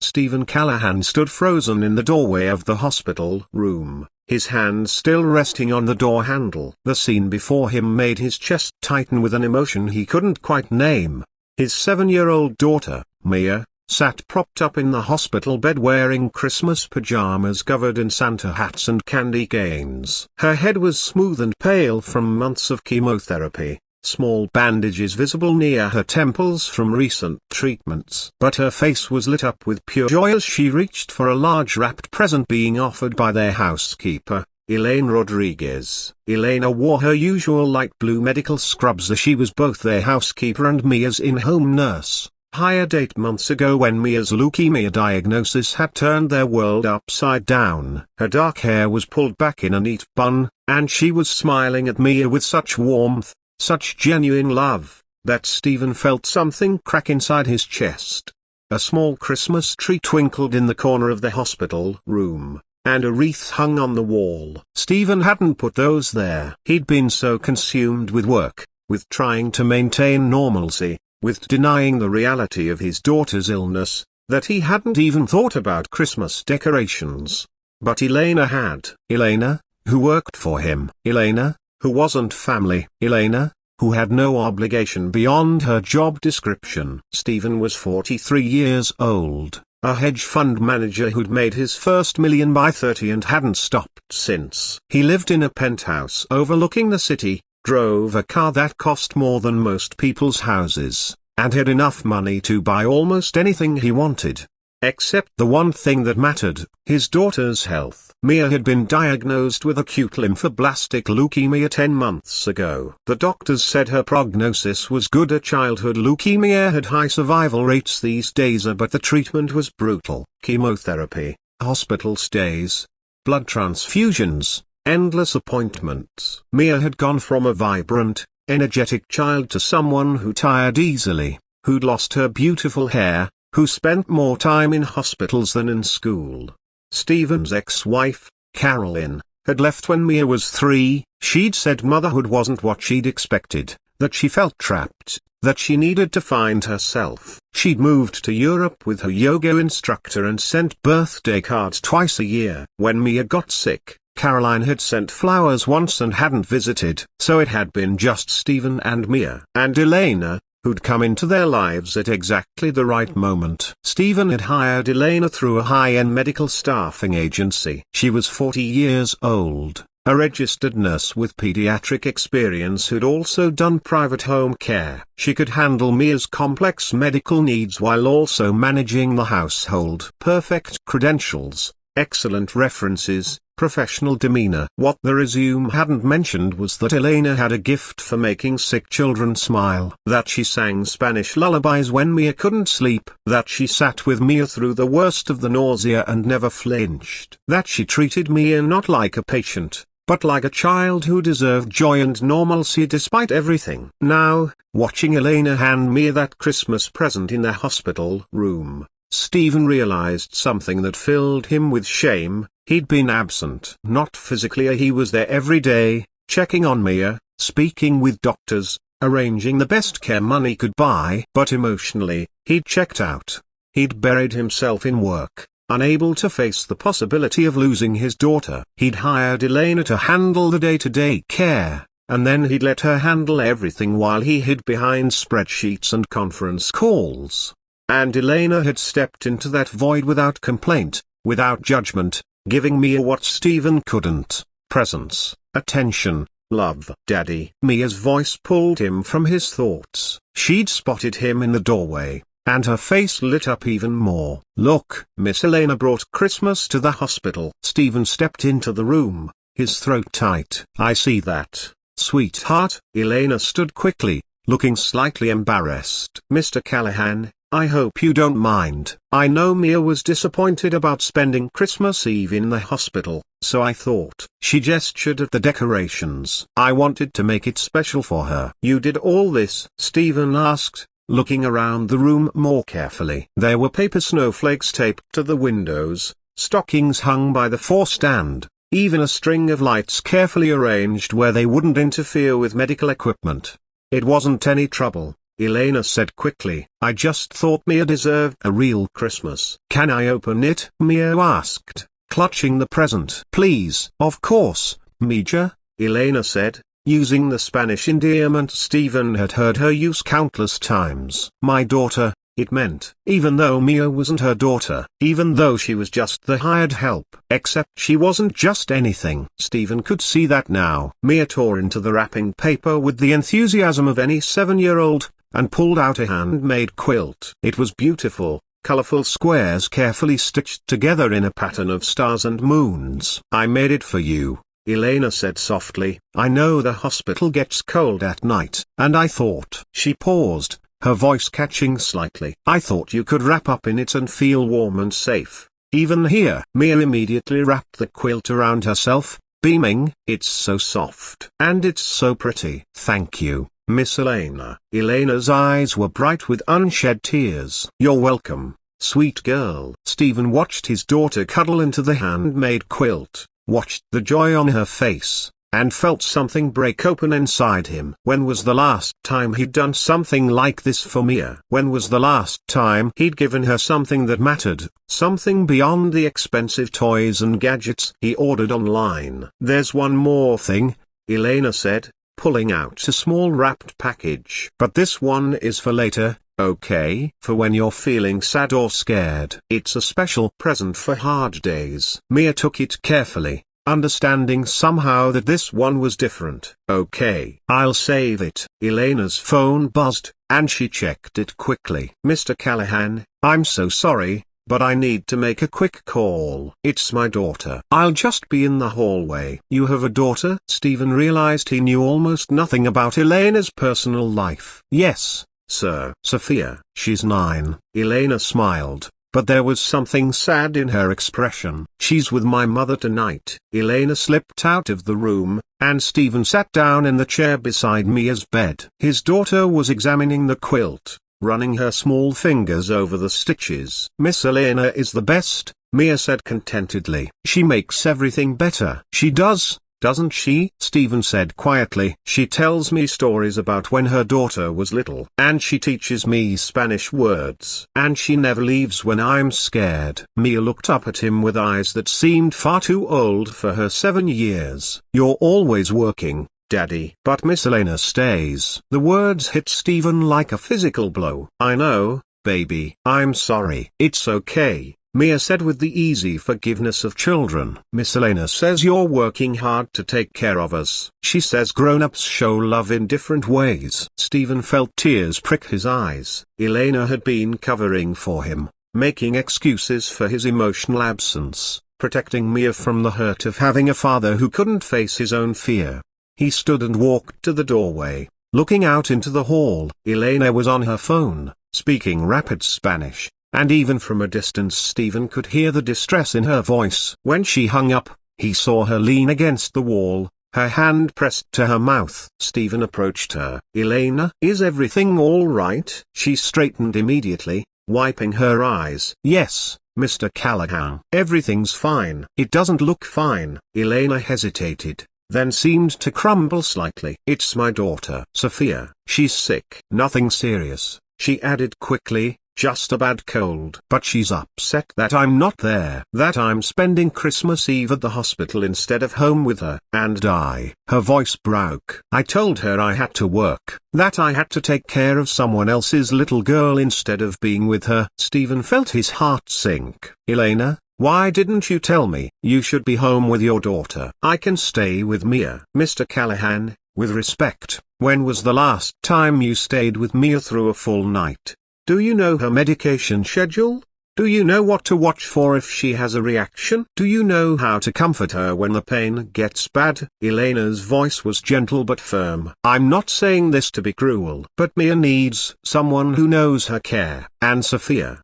Stephen Callahan stood frozen in the doorway of the hospital room, his hand still resting on the door handle. The scene before him made his chest tighten with an emotion he couldn't quite name. His 7-year-old daughter, Mia, sat propped up in the hospital bed wearing Christmas pajamas covered in Santa hats and candy canes. Her head was smooth and pale from months of chemotherapy, small bandages visible near her temples from recent treatments. But her face was lit up with pure joy as she reached for a large wrapped present being offered by their housekeeper, Elaine Rodriguez. Elena wore her usual light blue medical scrubs as she was both their housekeeper and Mia's in-home nurse. Hired 8 months ago when Mia's leukemia diagnosis had turned their world upside down. Her dark hair was pulled back in a neat bun, and she was smiling at Mia with such warmth, such genuine love, that Stephen felt something crack inside his chest. A small Christmas tree twinkled in the corner of the hospital room, and a wreath hung on the wall. Stephen hadn't put those there. He'd been so consumed with work, with trying to maintain normalcy, with denying the reality of his daughter's illness, that he hadn't even thought about Christmas decorations. But Elena had. Elena, who worked for him. Elena, who wasn't family. Elena, who had no obligation beyond her job description. Stephen was 43 years old, a hedge fund manager who'd made his first million by 30 and hadn't stopped since. He lived in a penthouse overlooking the city, drove a car that cost more than most people's houses, and had enough money to buy almost anything he wanted. Except the one thing that mattered, his daughter's health. Mia had been diagnosed with acute lymphoblastic leukemia 10 months ago. The doctors said her prognosis was good. A childhood leukemia had high survival rates these days, but the treatment was brutal. Chemotherapy, hospital stays, blood transfusions, endless appointments. Mia had gone from a vibrant, energetic child to someone who tired easily, who'd lost her beautiful hair, who spent more time in hospitals than in school. Stephen's ex-wife, Carolyn, had left when Mia was 3. She'd said motherhood wasn't what she'd expected, that she felt trapped, that she needed to find herself. She'd moved to Europe with her yoga instructor and sent birthday cards twice a year. When Mia got sick, Caroline had sent flowers once and hadn't visited. So it had been just Stephen and Mia. And Elena, who'd come into their lives at exactly the right moment. Stephen had hired Elena through a high-end medical staffing agency. She was 40 years old, a registered nurse with pediatric experience who'd also done private home care. She could handle Mia's complex medical needs while also managing the household. Perfect credentials, excellent references, professional demeanor. What the resume hadn't mentioned was that Elena had a gift for making sick children smile. That she sang Spanish lullabies when Mia couldn't sleep. That she sat with Mia through the worst of the nausea and never flinched. That she treated Mia not like a patient, but like a child who deserved joy and normalcy despite everything. Now, watching Elena hand Mia that Christmas present in the hospital room, Stephen realized something that filled him with shame. He'd been absent. Not physically, he was there every day, checking on Mia, speaking with doctors, arranging the best care money could buy. But emotionally, he'd checked out. He'd buried himself in work, unable to face the possibility of losing his daughter. He'd hired Elena to handle the day-to-day care, and then he'd let her handle everything while he hid behind spreadsheets and conference calls. And Elena had stepped into that void without complaint, without judgment, giving Mia what Stephen couldn't: presence, attention, love. Daddy. Mia's voice pulled him from his thoughts. She'd spotted him in the doorway, and her face lit up even more. Look, Miss Elena brought Christmas to the hospital. Stephen stepped into the room, his throat tight. I see that, sweetheart. Elena stood quickly, looking slightly embarrassed. Mr. Callahan, I hope you don't mind. I know Mia was disappointed about spending Christmas Eve in the hospital, so I thought. She gestured at the decorations. I wanted to make it special for her. You did all this? Stephen asked, looking around the room more carefully. There were paper snowflakes taped to the windows, stockings hung by the four-stand, even a string of lights carefully arranged where they wouldn't interfere with medical equipment. It wasn't any trouble, Elena said quickly. I just thought Mia deserved a real Christmas. Can I open it? Mia asked, clutching the present. Please. Of course, Mija, Elena said, using the Spanish endearment Stephen had heard her use countless times. My daughter, it meant. Even though Mia wasn't her daughter, even though she was just the hired help. Except she wasn't just anything. Stephen could see that now. Mia tore into the wrapping paper with the enthusiasm of any 7-year-old, and pulled out a handmade quilt. It was beautiful, colorful squares carefully stitched together in a pattern of stars and moons. I made it for you, Elena said softly. I know the hospital gets cold at night. And I thought. She paused, her voice catching slightly. I thought you could wrap up in it and feel warm and safe, even here. Mia immediately wrapped the quilt around herself, beaming. It's so soft. And it's so pretty. Thank you, Miss Elena. Elena's eyes were bright with unshed tears. You're welcome, sweet girl. Stephen watched his daughter cuddle into the handmade quilt, watched the joy on her face, and felt something break open inside him. When was the last time he'd done something like this for Mia? When was the last time he'd given her something that mattered, something beyond the expensive toys and gadgets he ordered online? There's one more thing, Elena said, pulling out a small wrapped package. But this one is for later, okay? For when you're feeling sad or scared. It's a special present for hard days. Mia took it carefully, understanding somehow that this one was different. Okay, I'll save it. Elena's phone buzzed, and she checked it quickly. Mr. Callahan, I'm so sorry, but I need to make a quick call. It's my daughter. I'll just be in the hallway. You have a daughter? Stephen realized he knew almost nothing about Elena's personal life. Yes, sir. Sophia. She's 9. Elena smiled, but there was something sad in her expression. She's with my mother tonight. Elena slipped out of the room, and Stephen sat down in the chair beside Mia's bed. His daughter was examining the quilt, running her small fingers over the stitches. Miss Elena is the best, Mia said contentedly. She makes everything better. She does, doesn't she? Stephen said quietly. She tells me stories about when her daughter was little. And she teaches me Spanish words. And she never leaves when I'm scared. Mia looked up at him with eyes that seemed far too old for her 7 years. You're always working, Daddy. But Miss Elena stays. The words hit Stephen like a physical blow. I know, baby. I'm sorry. It's okay, Mia said with the easy forgiveness of children. Miss Elena says you're working hard to take care of us. She says grown-ups show love in different ways. Stephen felt tears prick his eyes. Elena had been covering for him, making excuses for his emotional absence, protecting Mia from the hurt of having a father who couldn't face his own fear. He stood and walked to the doorway, looking out into the hall. Elena was on her phone, speaking rapid Spanish. And even from a distance Stephen could hear the distress in her voice. When she hung up, he saw her lean against the wall, her hand pressed to her mouth. Stephen approached her. Elena, is everything all right? She straightened immediately, wiping her eyes. Yes, Mr. Callahan. Everything's fine. It doesn't look fine. Elena hesitated, then seemed to crumble slightly. It's my daughter. Sophia. She's sick. Nothing serious, she added quickly. Just a bad cold. But she's upset that I'm not there. That I'm spending Christmas Eve at the hospital instead of home with her. And her voice broke. I told her I had to work. That I had to take care of someone else's little girl instead of being with her. Stephen felt his heart sink. Elena, why didn't you tell me? You should be home with your daughter. I can stay with Mia. Mr. Callahan, with respect, when was the last time you stayed with Mia through a full night? Do you know her medication schedule? Do you know what to watch for if she has a reaction? Do you know how to comfort her when the pain gets bad? Elena's voice was gentle but firm. I'm not saying this to be cruel, but Mia needs someone who knows her care. And Sophia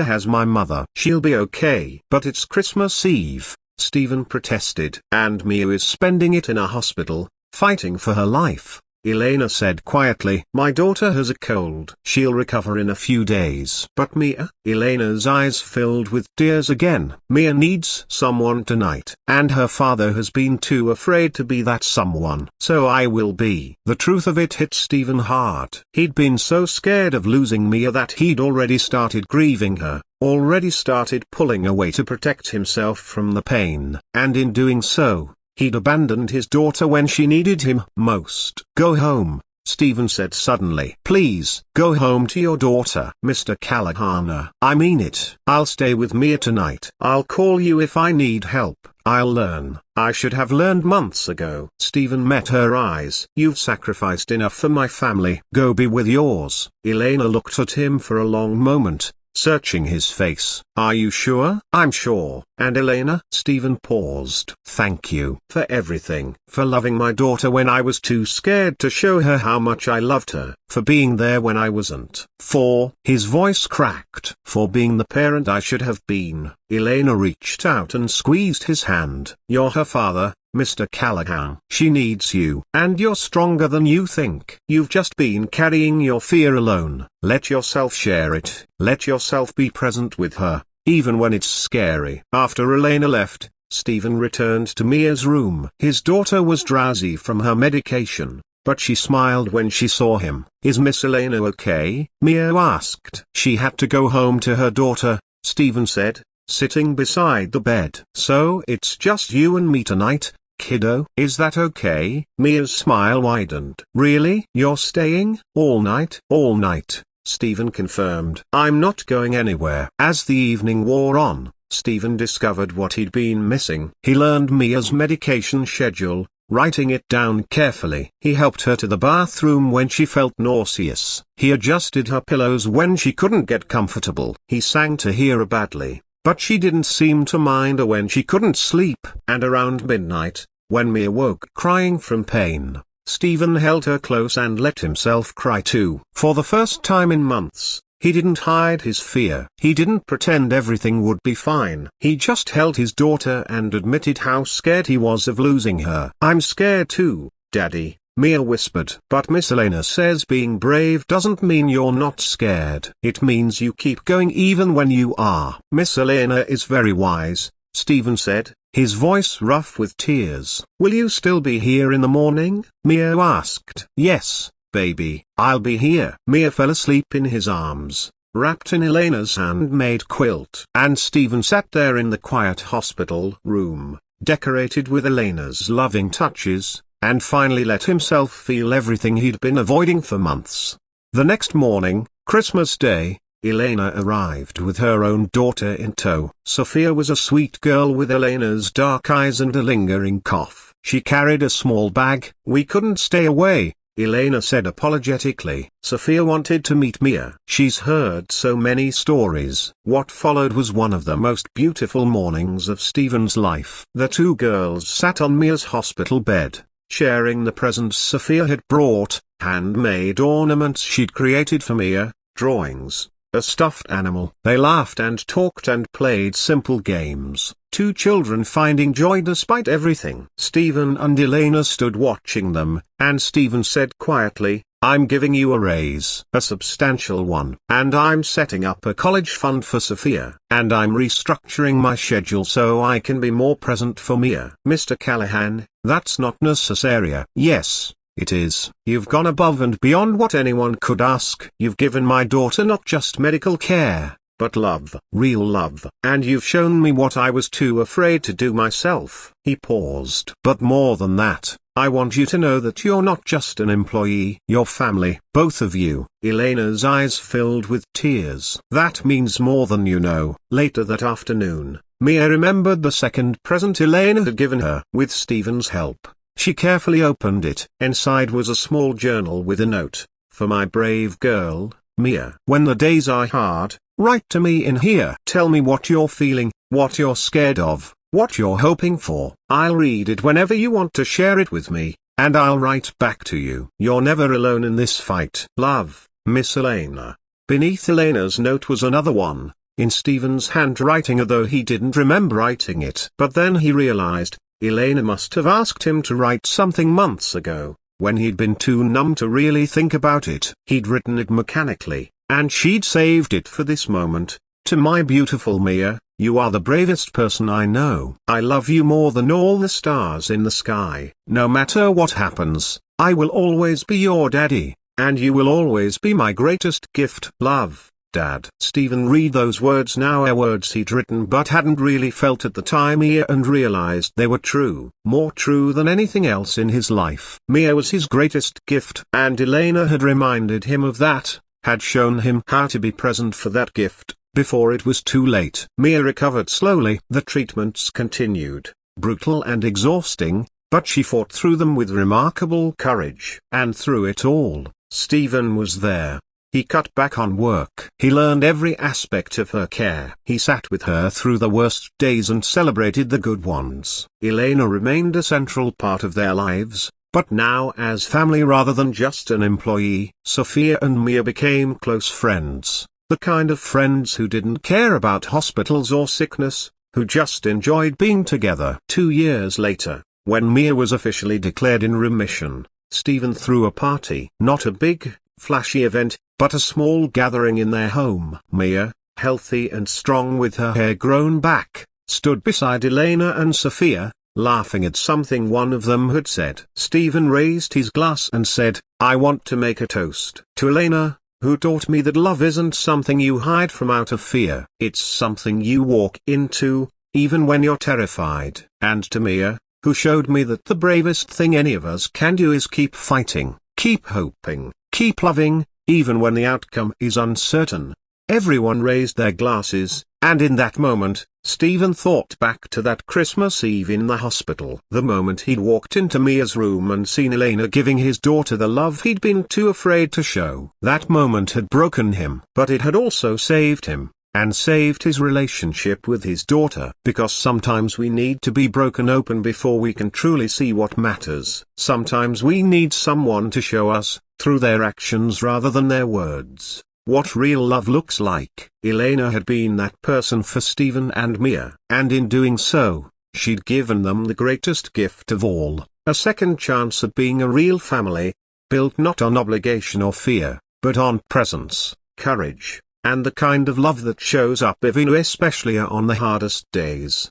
has my mother. She'll be okay. But it's Christmas Eve, Stephen protested. And Mia is spending it in a hospital, fighting for her life. Elena said quietly. My daughter has a cold. She'll recover in a few days. But Mia? Elena's eyes filled with tears again. Mia needs someone tonight. And her father has been too afraid to be that someone. So I will be. The truth of it hit Stephen hard. He'd been so scared of losing Mia that he'd already started grieving her. Already started pulling away to protect himself from the pain. And in doing so, he'd abandoned his daughter when she needed him most. Go home, Stephen said suddenly. Please, go home to your daughter. Mr. Callahan, I mean it. I'll stay with Mia tonight. I'll call you if I need help. I'll learn. I should have learned months ago. Stephen met her eyes. You've sacrificed enough for my family. Go be with yours. Elena looked at him for a long moment, searching his face. Are you sure? I'm sure. And Elena? Stephen paused. Thank you for everything. For loving my daughter when I was too scared to show her how much I loved her. For being there when I wasn't. For, his voice cracked. For being the parent I should have been. Elena reached out and squeezed his hand. You're her father, Mr. Callahan. She needs you. And you're stronger than you think. You've just been carrying your fear alone. Let yourself share it. Let yourself be present with her, even when it's scary. After Elena left, Stephen returned to Mia's room. His daughter was drowsy from her medication, but she smiled when she saw him. Is Miss Elena okay? Mia asked. She had to go home to her daughter, Stephen said, sitting beside the bed. So it's just you and me tonight, kiddo? Is that okay? Mia's smile widened. Really? You're staying? All night? All night, Stephen confirmed. I'm not going anywhere. As the evening wore on, Stephen discovered what he'd been missing. He learned Mia's medication schedule, writing it down carefully. He helped her to the bathroom when she felt nauseous. He adjusted her pillows when she couldn't get comfortable. He sang to hear her badly, but she didn't seem to mind her when she couldn't sleep. And around midnight, when Mia woke crying from pain, Stephen held her close and let himself cry too. For the first time in months, he didn't hide his fear. He didn't pretend everything would be fine. He just held his daughter and admitted how scared he was of losing her. I'm scared too, Daddy, Mia whispered. But Miss Elena says being brave doesn't mean you're not scared. It means you keep going even when you are. Miss Elena is very wise, Stephen said, his voice rough with tears. Will you still be here in the morning? Mia asked. Yes, baby, I'll be here. Mia fell asleep in his arms, wrapped in Elena's handmade quilt. And Stephen sat there in the quiet hospital room, decorated with Elena's loving touches, and finally let himself feel everything he'd been avoiding for months. The next morning, Christmas Day, Elena arrived with her own daughter in tow. Sophia was a sweet girl with Elena's dark eyes and a lingering cough. She carried a small bag. We couldn't stay away, Elena said apologetically. Sophia wanted to meet Mia. She's heard so many stories. What followed was one of the most beautiful mornings of Stephen's life. The two girls sat on Mia's hospital bed, sharing the presents Sophia had brought, handmade ornaments she'd created for Mia, drawings, a stuffed animal. They laughed and talked and played simple games, two children finding joy despite everything. Stephen and Elena stood watching them, and Stephen said quietly, I'm giving you a raise, a substantial one. And I'm setting up a college fund for Sophia. And I'm restructuring my schedule so I can be more present for Mia. Mr. Callahan, that's not necessary. Yes, it is. You've gone above and beyond what anyone could ask. You've given my daughter not just medical care, but love, real love. And you've shown me what I was too afraid to do myself. He paused. But more than that, I want you to know that you're not just an employee. You're family, both of you. Elena's eyes filled with tears. That means more than you know. Later that afternoon, Mia remembered the second present Elena had given her. With Stephen's help, she carefully opened it. Inside was a small journal with a note. For my brave girl, Mia. When the days are hard, write to me in here. Tell me what you're feeling, what you're scared of, what you're hoping for. I'll read it whenever you want to share it with me, and I'll write back to you. You're never alone in this fight. Love, Miss Elena. Beneath Elena's note was another one, in Stephen's handwriting, although he didn't remember writing it. But then he realized, Elena must have asked him to write something months ago. when he'd been too numb to really think about it. He'd written it mechanically, and she'd saved it for this moment. To my beautiful Mia, you are the bravest person I know. I love you more than all the stars in the sky. No matter what happens, I will always be your daddy, and you will always be my greatest gift. Love, Dad. Stephen read those words now, words he'd written but hadn't really felt at the time, and realized they were true. More true than anything else in his life. Mia was his greatest gift, and Elena had reminded him of that, had shown him how to be present for that gift, before it was too late. Mia recovered slowly. The treatments continued, brutal and exhausting, but she fought through them with remarkable courage. And through it all, Stephen was there. He cut back on work. He learned every aspect of her care. He sat with her through the worst days and celebrated the good ones. Elena remained a central part of their lives, but now as family rather than just an employee. Sophia and Mia became close friends, the kind of friends who didn't care about hospitals or sickness, who just enjoyed being together. 2 years later, when Mia was officially declared in remission, Stephen threw a party. Not a big, flashy event, but a small gathering in their home. Mia, healthy and strong with her hair grown back, stood beside Elena and Sophia, laughing at something one of them had said. Stephen raised his glass and said, "I want to make a toast to Elena, who taught me that love isn't something you hide from out of fear. It's something you walk into, even when you're terrified. And to Mia, who showed me that the bravest thing any of us can do is keep fighting, keep hoping, keep loving, even when the outcome is uncertain." Everyone raised their glasses, and in that moment, Stephen thought back to that Christmas Eve in the hospital. The moment he'd walked into Mia's room and seen Elena giving his daughter the love he'd been too afraid to show. That moment had broken him, but it had also saved him, and saved his relationship with his daughter. Because sometimes we need to be broken open before we can truly see what matters. Sometimes we need someone to show us, through their actions rather than their words, what real love looks like. Elena had been that person for Stephen and Mia, and in doing so, she'd given them the greatest gift of all, a second chance at being a real family, built not on obligation or fear, but on presence, courage, and the kind of love that shows up even especially on the hardest days.